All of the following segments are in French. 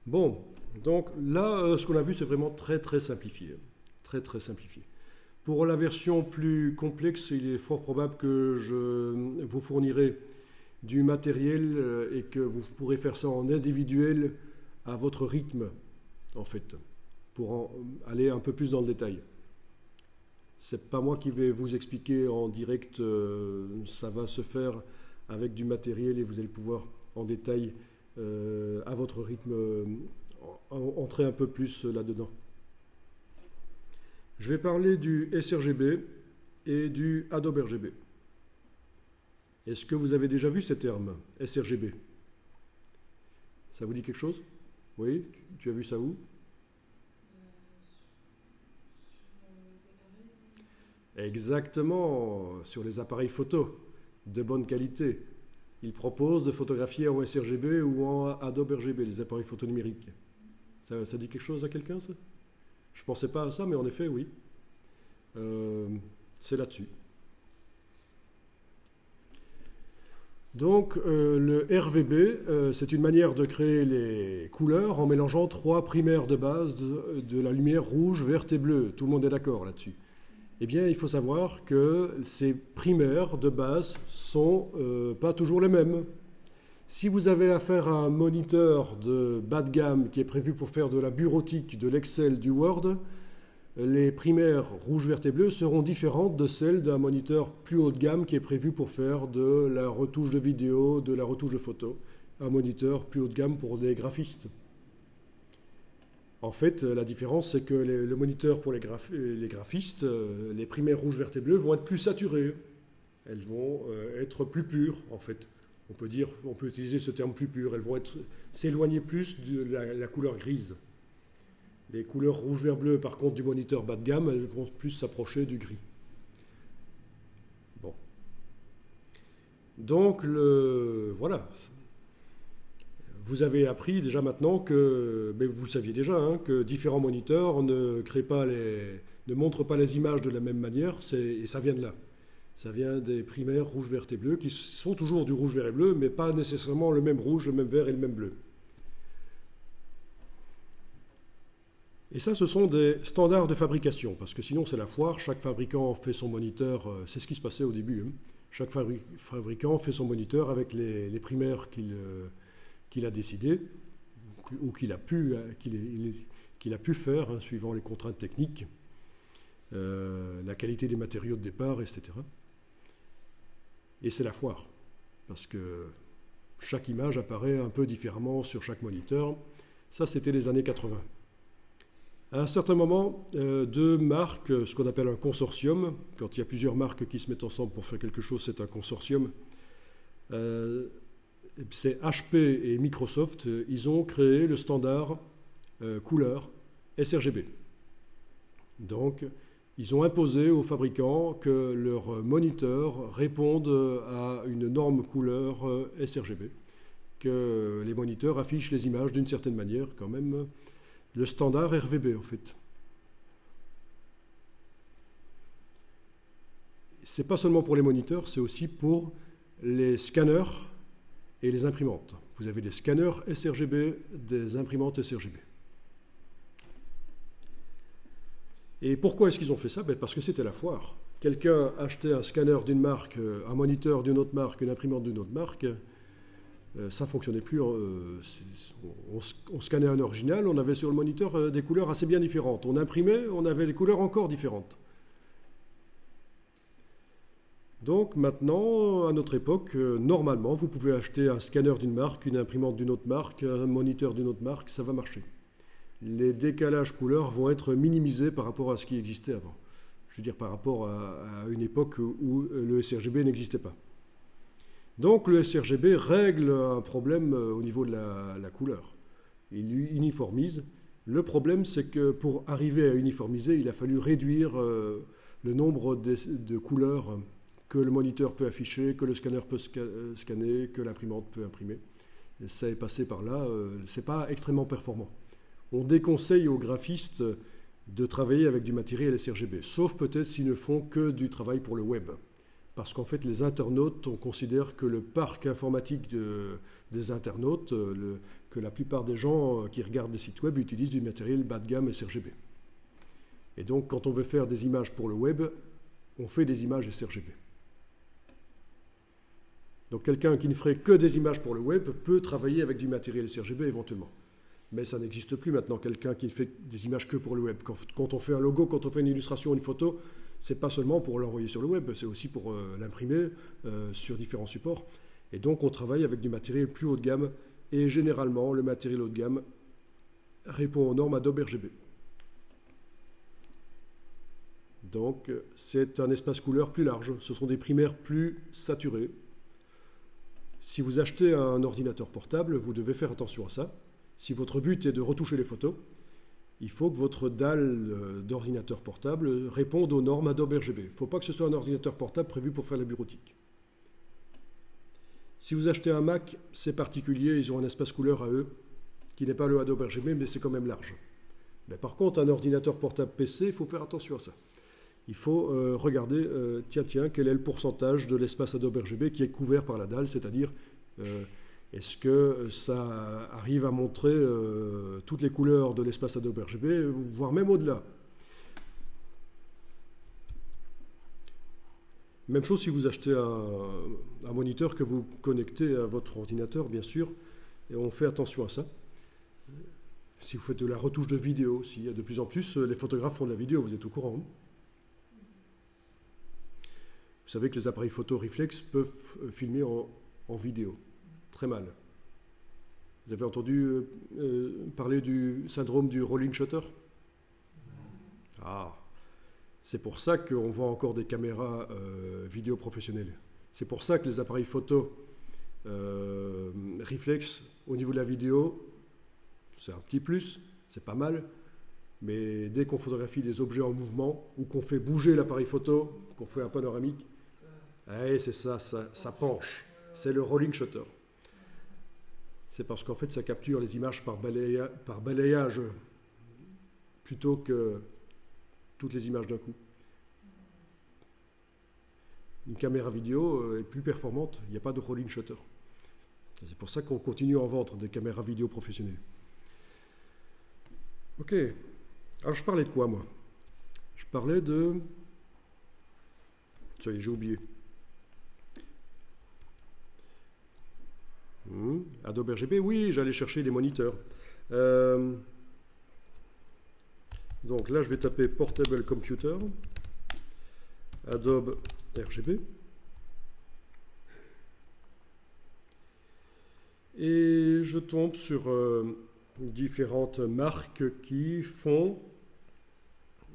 Bon, donc là, ce qu'on a vu, c'est vraiment très très simplifié. Très très simplifié. Pour la version plus complexe, il est fort probable que je vous fournirai du matériel et que vous pourrez faire ça en individuel à votre rythme, en fait, pour aller un peu plus dans le détail. C'est pas moi qui vais vous expliquer en direct, ça va se faire avec du matériel et vous allez pouvoir en détail, à votre rythme, entrer un peu plus là-dedans. Je vais parler du sRGB et du Adobe RGB. Est-ce que vous avez déjà vu ces termes, sRGB? Ça vous dit quelque chose? Oui, tu as vu ça où? Exactement, sur les appareils photo de bonne qualité. Ils proposent de photographier en sRGB ou en Adobe RGB, les appareils photo numériques. Ça dit quelque chose à quelqu'un, ça? Je ne pensais pas à ça, mais en effet, oui. C'est là-dessus. Donc, le RVB, c'est une manière de créer les couleurs en mélangeant trois primaires de base de la lumière rouge, verte et bleue. Tout le monde est d'accord là-dessus. Eh bien, il faut savoir que ces primaires de base sont pas toujours les mêmes. Si vous avez affaire à un moniteur de bas de gamme qui est prévu pour faire de la bureautique, de l'Excel, du Word, les primaires rouge, vert et bleu seront différentes de celles d'un moniteur plus haut de gamme qui est prévu pour faire de la retouche de vidéo, de la retouche de photo. Un moniteur plus haut de gamme pour des graphistes. En fait, la différence, c'est que le moniteur pour les graphistes, les primaires rouge, vert et bleu vont être plus saturées. Elles vont être plus pures, en fait. On peut utiliser ce terme plus pur. Elles vont s'éloigner plus de la couleur grise. Les couleurs rouge, vert, bleu, par contre, du moniteur bas de gamme, elles vont plus s'approcher du gris. Bon. Donc, voilà. Vous avez appris déjà maintenant que, mais vous le saviez déjà, hein, que différents moniteurs ne montrent pas les images de la même manière, et ça vient de là. Ça vient des primaires rouge, vert et bleu, qui sont toujours du rouge, vert et bleu, mais pas nécessairement le même rouge, le même vert et le même bleu. Et ça, ce sont des standards de fabrication, parce que sinon c'est la foire, chaque fabricant fait son moniteur, c'est ce qui se passait au début, hein. Chaque fabricant fait son moniteur avec les primaires qu'il a décidé, ou qu'il a pu faire, hein, suivant les contraintes techniques, la qualité des matériaux de départ, etc. Et c'est la foire, parce que chaque image apparaît un peu différemment sur chaque moniteur. Ça, c'était les années 80. À un certain moment, deux marques, ce qu'on appelle un consortium, quand il y a plusieurs marques qui se mettent ensemble pour faire quelque chose, c'est un consortium. C'est HP et Microsoft, ils ont créé le standard couleur sRGB. Donc, ils ont imposé aux fabricants que leurs moniteurs répondent à une norme couleur sRGB, que les moniteurs affichent les images d'une certaine manière, quand même, le standard RVB en fait. C'est pas seulement pour les moniteurs, c'est aussi pour les scanners et les imprimantes. Vous avez des scanners sRGB, des imprimantes sRGB. Et pourquoi est-ce qu'ils ont fait ça? Parce que c'était la foire. Quelqu'un achetait un scanner d'une marque, un moniteur d'une autre marque, une imprimante d'une autre marque. Ça ne fonctionnait plus. On scannait un original, on avait sur le moniteur des couleurs assez bien différentes. On imprimait, on avait des couleurs encore différentes. Donc maintenant, à notre époque, normalement, vous pouvez acheter un scanner d'une marque, une imprimante d'une autre marque, un moniteur d'une autre marque, ça va marcher. Les décalages couleurs vont être minimisés par rapport à ce qui existait avant. Je veux dire par rapport à une époque où le sRGB n'existait pas. Donc le sRGB règle un problème au niveau de la couleur. Il uniformise. Le problème, c'est que pour arriver à uniformiser, il a fallu réduire le nombre de couleurs que le moniteur peut afficher, que le scanner peut scanner, que l'imprimante peut imprimer. Et ça est passé par là. Ce n'est pas extrêmement performant. On déconseille aux graphistes de travailler avec du matériel sRGB, sauf peut-être s'ils ne font que du travail pour le web. Parce qu'en fait, les internautes, on considère que le parc informatique des internautes, que la plupart des gens qui regardent des sites web utilisent du matériel bas de gamme sRGB. Et donc, quand on veut faire des images pour le web, on fait des images sRGB. Donc, quelqu'un qui ne ferait que des images pour le web peut travailler avec du matériel sRGB éventuellement. Mais ça n'existe plus maintenant, quelqu'un qui ne fait des images que pour le web. Quand on fait un logo, quand on fait une illustration ou une photo, c'est pas seulement pour l'envoyer sur le web, c'est aussi pour l'imprimer sur différents supports. Et donc, on travaille avec du matériel plus haut de gamme. Et généralement, le matériel haut de gamme répond aux normes Adobe RGB. Donc, c'est un espace couleur plus large. Ce sont des primaires plus saturés. Si vous achetez un ordinateur portable, vous devez faire attention à ça. Si votre but est de retoucher les photos, il faut que votre dalle d'ordinateur portable réponde aux normes Adobe RGB. Il ne faut pas que ce soit un ordinateur portable prévu pour faire la bureautique. Si vous achetez un Mac, c'est particulier, ils ont un espace couleur à eux, qui n'est pas le Adobe RGB, mais c'est quand même large. Mais par contre, un ordinateur portable PC, il faut faire attention à ça. Il faut regarder, quel est le pourcentage de l'espace Adobe RGB qui est couvert par la dalle, c'est-à-dire est-ce que ça arrive à montrer toutes les couleurs de l'espace Adobe RGB, voire même au-delà. Même chose si vous achetez un moniteur que vous connectez à votre ordinateur, bien sûr, et on fait attention à ça. Si vous faites de la retouche de vidéo aussi, de plus en plus, les photographes font de la vidéo, vous êtes au courant. Vous savez que les appareils photo réflexes peuvent filmer en vidéo. Très mal. Vous avez entendu parler du syndrome du rolling shutter? Ah, c'est pour ça qu'on voit encore des caméras vidéo professionnelles. C'est pour ça que les appareils photo réflexes au niveau de la vidéo, c'est un petit plus, c'est pas mal, mais dès qu'on photographie des objets en mouvement ou qu'on fait bouger l'appareil photo, qu'on fait un panoramique, c'est ça penche. C'est le rolling shutter. C'est parce qu'en fait, ça capture les images par balayage plutôt que toutes les images d'un coup. Une caméra vidéo est plus performante, il n'y a pas de rolling shutter. C'est pour ça qu'on continue à en vendre des caméras vidéo professionnelles. Ok, alors je parlais de quoi, moi? Je parlais de... Ça y est, j'ai oublié. Adobe RGB, oui, j'allais chercher des moniteurs. Donc là, je vais taper Portable Computer, Adobe RGB. Et je tombe sur différentes marques qui font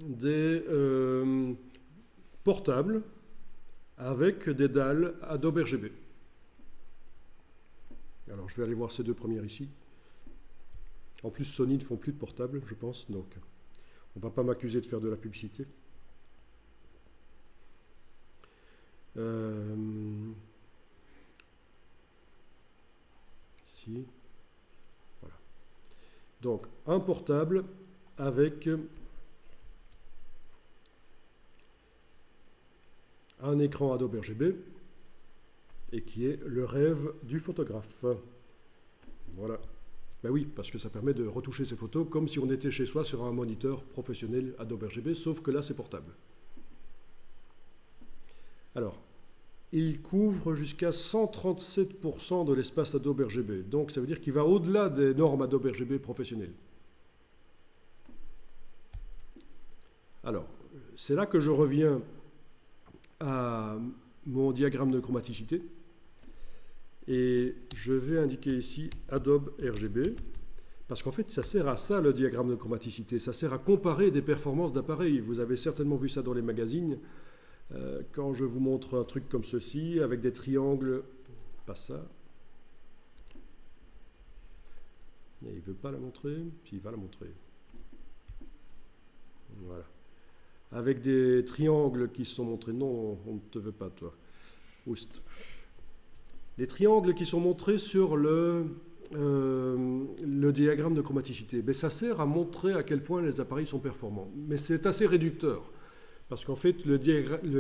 des portables avec des dalles Adobe RGB. Alors, je vais aller voir ces deux premières ici. En plus, Sony ne font plus de portables, je pense, donc on ne va pas m'accuser de faire de la publicité. Ici. Voilà. Donc, un portable avec un écran Adobe RGB et qui est le rêve du photographe. Voilà. Ben oui, parce que ça permet de retoucher ses photos comme si on était chez soi sur un moniteur professionnel Adobe RGB, sauf que là, c'est portable. Alors, il couvre jusqu'à 137% de l'espace Adobe RGB. Donc, ça veut dire qu'il va au-delà des normes Adobe RGB professionnelles. Alors, c'est là que je reviens à mon diagramme de chromaticité. Et je vais indiquer ici Adobe RGB, parce qu'en fait, ça sert à ça, le diagramme de chromaticité. Ça sert à comparer des performances d'appareils. Vous avez certainement vu ça dans les magazines. Quand je vous montre un truc comme ceci, avec des triangles, pas ça. Et il ne veut pas la montrer, puis il va la montrer. Voilà. Avec des triangles qui sont montrés. Non, on ne te veut pas, toi. Oust. Les triangles qui sont montrés sur le diagramme de chromaticité, ben, ça sert à montrer à quel point les appareils sont performants. Mais c'est assez réducteur, parce qu'en fait, le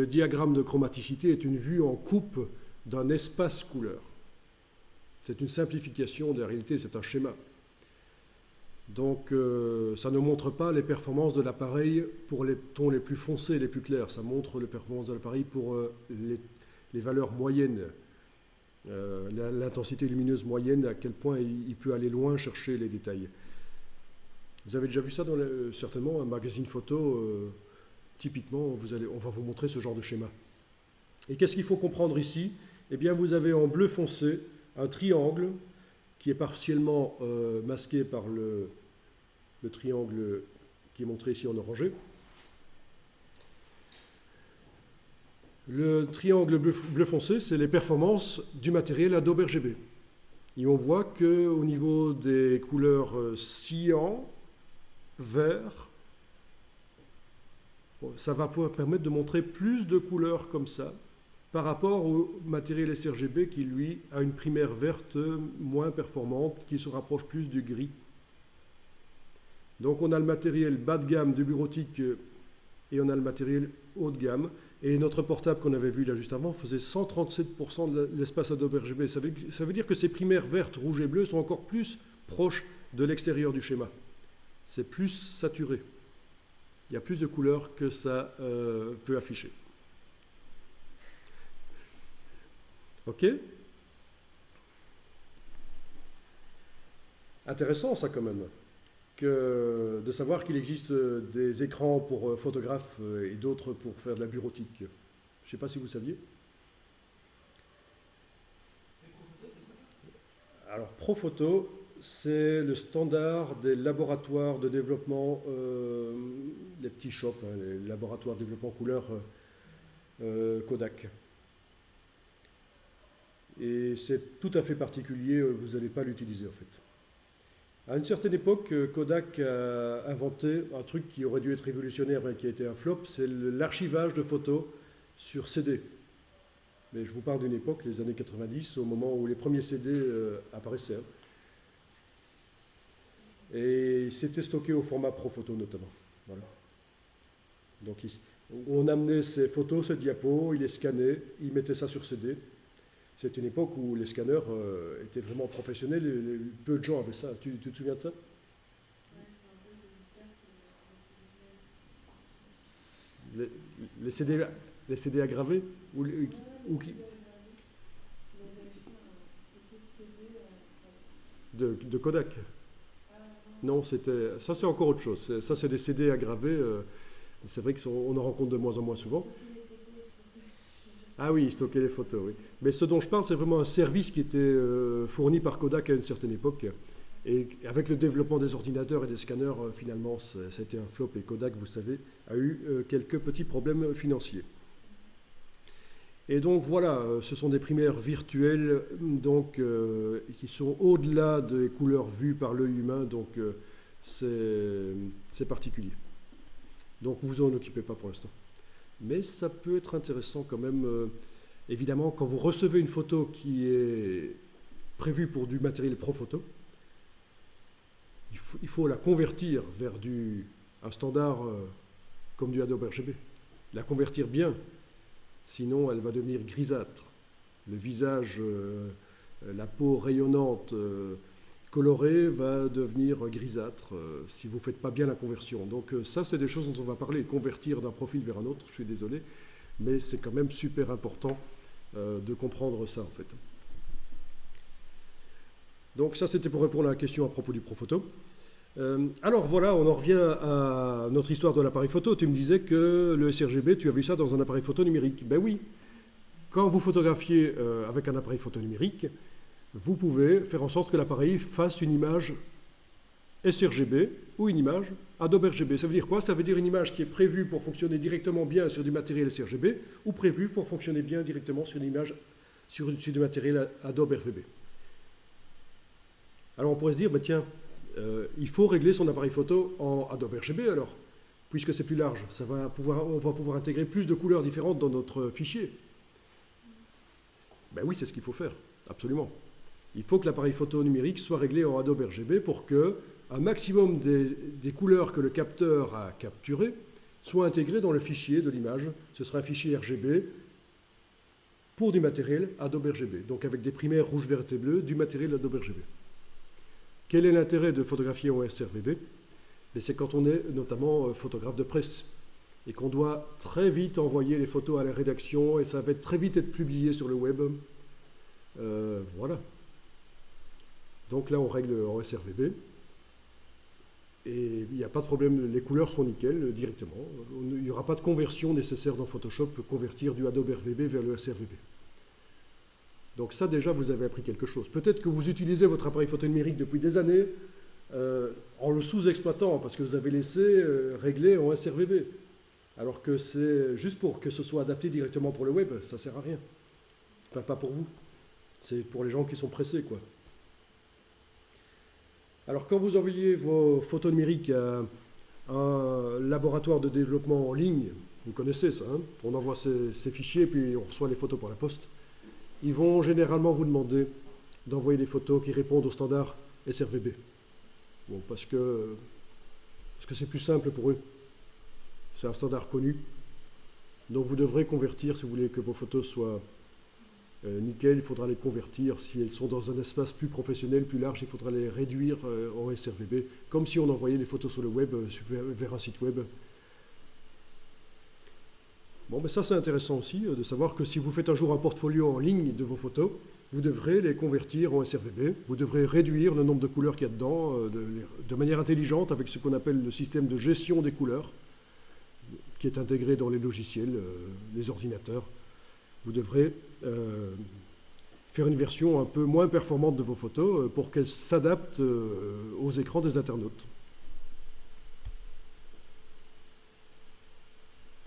diagramme de chromaticité est une vue en coupe d'un espace couleur. C'est une simplification de la réalité, c'est un schéma. Donc ça ne montre pas les performances de l'appareil pour les tons les plus foncés et les plus clairs. Ça montre les performances de l'appareil pour les valeurs moyennes, l'intensité lumineuse moyenne, à quel point il peut aller loin chercher les détails. Vous avez déjà vu ça dans certainement un magazine photo. Typiquement, on va vous montrer ce genre de schéma. Et qu'est-ce qu'il faut comprendre ici? Eh bien, vous avez en bleu foncé un triangle qui est partiellement masqué par le triangle qui est montré ici en orangé. Le triangle bleu foncé, c'est les performances du matériel Adobe RGB. Et on voit qu'au niveau des couleurs cyan, vert, ça va pouvoir permettre de montrer plus de couleurs comme ça par rapport au matériel sRGB qui, lui, a une primaire verte moins performante, qui se rapproche plus du gris. Donc on a le matériel bas de gamme de bureautique et on a le matériel haut de gamme. Et notre portable qu'on avait vu là juste avant faisait 137% de l'espace Adobe RGB. Ça veut dire que ces primaires vertes, rouges et bleues sont encore plus proches de l'extérieur du schéma. C'est plus saturé. Il y a plus de couleurs que ça peut afficher. OK? Intéressant ça quand même, de savoir qu'il existe des écrans pour photographes et d'autres pour faire de la bureautique. Je ne sais pas si vous saviez. Alors Profoto, c'est le standard des laboratoires de développement, les petits shops, hein, les laboratoires de développement couleur Kodak. Et c'est tout à fait particulier, vous n'allez pas l'utiliser en fait. À une certaine époque, Kodak a inventé un truc qui aurait dû être révolutionnaire mais qui a été un flop, c'est l'archivage de photos sur CD. Mais je vous parle d'une époque, les années 90, au moment où les premiers CD apparaissaient. Et c'était stocké au format Profoto notamment. Voilà. Donc on amenait ces photos, ces diapos, il les scannait, il mettait ça sur CD. C'est une époque où les scanners étaient vraiment professionnels et peu de gens avaient ça. Tu te souviens de ça? Les CD aggravés de Kodak. Non, ça c'est encore autre chose. Ça c'est des CD aggravés. C'est vrai qu'on en rencontre de moins en moins souvent. Ah oui, stocker les photos, oui. Mais ce dont je parle, c'est vraiment un service qui était fourni par Kodak à une certaine époque. Et avec le développement des ordinateurs et des scanners, finalement, ça a été un flop. Et Kodak, vous savez, a eu quelques petits problèmes financiers. Et donc voilà, ce sont des primaires virtuelles donc, qui sont au-delà des couleurs vues par l'œil humain. Donc c'est particulier. Donc vous en occupez pas pour l'instant. Mais ça peut être intéressant quand même. Évidemment, quand vous recevez une photo qui est prévue pour du matériel Profoto, il faut la convertir vers un standard comme du Adobe RGB. La convertir bien, sinon elle va devenir grisâtre. Le visage, la peau rayonnante, colorée va devenir grisâtre si vous ne faites pas bien la conversion. Donc ça, c'est des choses dont on va parler. Convertir d'un profil vers un autre, je suis désolé, mais c'est quand même super important de comprendre ça en fait. Donc ça, c'était pour répondre à la question à propos du Profoto. Alors voilà, on en revient à notre histoire de l'appareil photo. Tu me disais que le sRGB, tu as vu ça dans un appareil photo numérique. Ben oui, quand vous photographiez avec un appareil photo numérique, vous pouvez faire en sorte que l'appareil fasse une image sRGB ou une image Adobe RGB. Ça veut dire quoi? Ça veut dire une image qui est prévue pour fonctionner directement bien sur du matériel sRGB ou prévue pour fonctionner bien directement sur une image sur du matériel Adobe RGB. Alors on pourrait se dire, bah tiens, il faut régler son appareil photo en Adobe RGB alors, puisque c'est plus large. On va pouvoir intégrer plus de couleurs différentes dans notre fichier. Ben oui, c'est ce qu'il faut faire, absolument. Il faut que l'appareil photo numérique soit réglé en Adobe RGB pour que un maximum des couleurs que le capteur a capturées soient intégrées dans le fichier de l'image. Ce sera un fichier RGB pour du matériel Adobe RGB, donc avec des primaires rouge, vert et bleu, du matériel Adobe RGB. Quel est l'intérêt de photographier en SRVB? C'est quand on est notamment photographe de presse et qu'on doit très vite envoyer les photos à la rédaction et ça va très vite être publié sur le web. Voilà. Donc là, on règle en SRVB. Et il n'y a pas de problème, les couleurs sont nickel directement. Il n'y aura pas de conversion nécessaire dans Photoshop pour convertir du Adobe RVB vers le SRVB. Donc ça, déjà, vous avez appris quelque chose. Peut-être que vous utilisez votre appareil photo numérique depuis des années en le sous-exploitant, parce que vous avez laissé régler en SRVB. Alors que c'est juste pour que ce soit adapté directement pour le web, ça ne sert à rien. Enfin, pas pour vous. C'est pour les gens qui sont pressés, quoi. Alors, quand vous envoyez vos photos numériques à un laboratoire de développement en ligne, vous connaissez ça, hein, on envoie ces fichiers, puis on reçoit les photos par la poste, ils vont généralement vous demander d'envoyer des photos qui répondent au standard SRVB. Bon, parce que c'est plus simple pour eux. C'est un standard connu. Donc vous devrez convertir, si vous voulez que vos photos soient nickel, il faudra les convertir. Si elles sont dans un espace plus professionnel, plus large, il faudra les réduire en SRVB, comme si on envoyait des photos sur le web, vers un site web. Bon, mais ça c'est intéressant aussi, de savoir que si vous faites un jour un portfolio en ligne de vos photos, vous devrez les convertir en SRVB, vous devrez réduire le nombre de couleurs qu'il y a dedans de manière intelligente avec ce qu'on appelle le système de gestion des couleurs, qui est intégré dans les logiciels, les ordinateurs. Vous devrez faire une version un peu moins performante de vos photos pour qu'elles s'adaptent aux écrans des internautes.